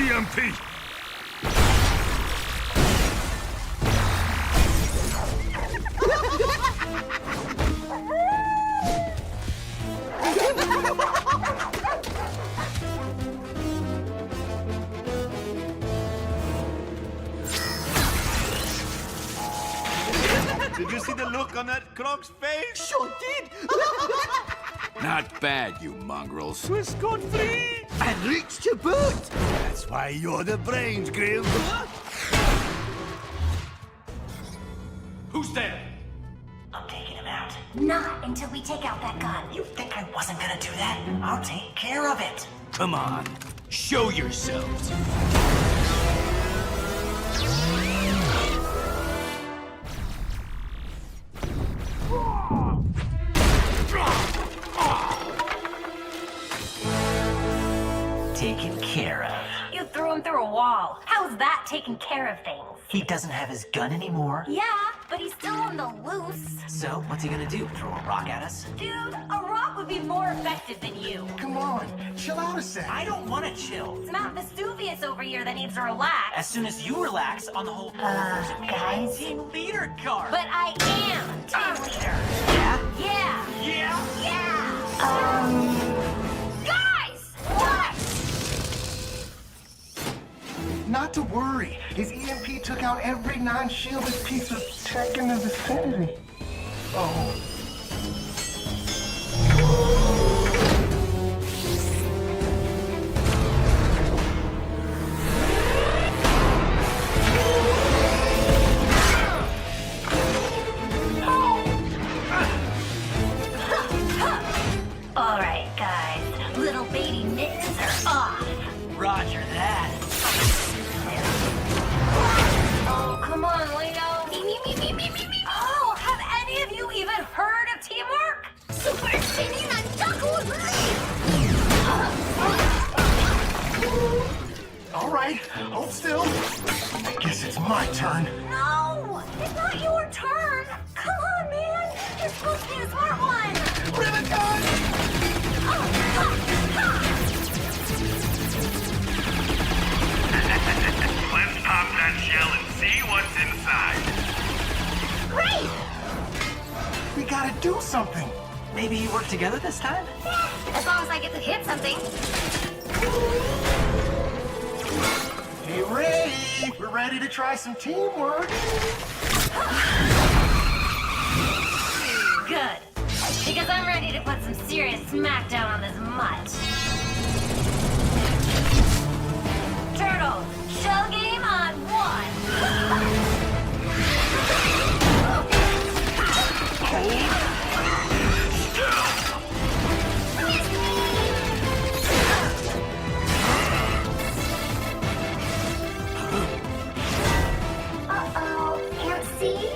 EMP! Did you see the look on that Croc's face? Sure did. Not bad, you mongrels. We're scot-free! And reached to boot. That's why you're the brains, Grim. Who's there? I'm taking him out. Not until we take out that gun. You think I wasn't gonna do that? I'll take care of it. Come on, show yourselves. Taken care of. You threw him through a wall. How's that taking care of things? He doesn't have his gun anymore. Yeah, but he's still on the loose. So, what's he gonna do? Throw a rock at us? Dude, a rock would be more effective than you. Come on, chill out a sec. I don't want to chill. It's Mount Vesuvius over here that needs to relax. As soon as you relax on the whole guys. Team leader card. But I am team leader. Yeah? Yeah. Yeah? Yeah. Guys! What? Not to worry. His EMP took out every non-shielded piece of tech in the vicinity. Oh. All right, guys. Little baby mittens are off. Roger that. Oh, come on, Leo. Me. Oh, have any of you even heard of teamwork? Super spinning on Duckwood. All right, hold still. I guess it's my turn. No, it's not your turn. Come on, man. You're supposed to be the smart one. Rivet gun! Let's pop that shell and see what's inside. Great. We gotta do something. Maybe you work together this time? Yeah, as long as I get to hit something. Hey, Ray, we're ready to try some teamwork. Good. Because I'm ready to put some serious smackdown on this mutt. Turtles, shell game on 1. Uh-oh, can't see?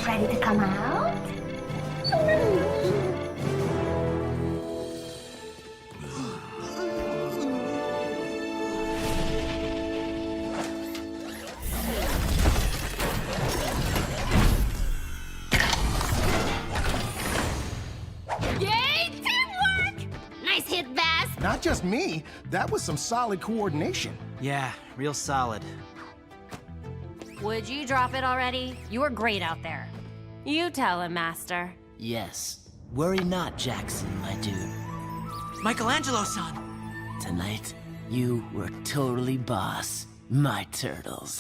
Ready to come out? Yay, teamwork! Nice hit, Bass. Not just me, that was some solid coordination. Yeah, real solid. Would you drop it already? You were great out there. You tell him, Master. Yes. Worry not, Jackson, my dude. Michelangelo-san! Tonight, you were totally boss, my turtles.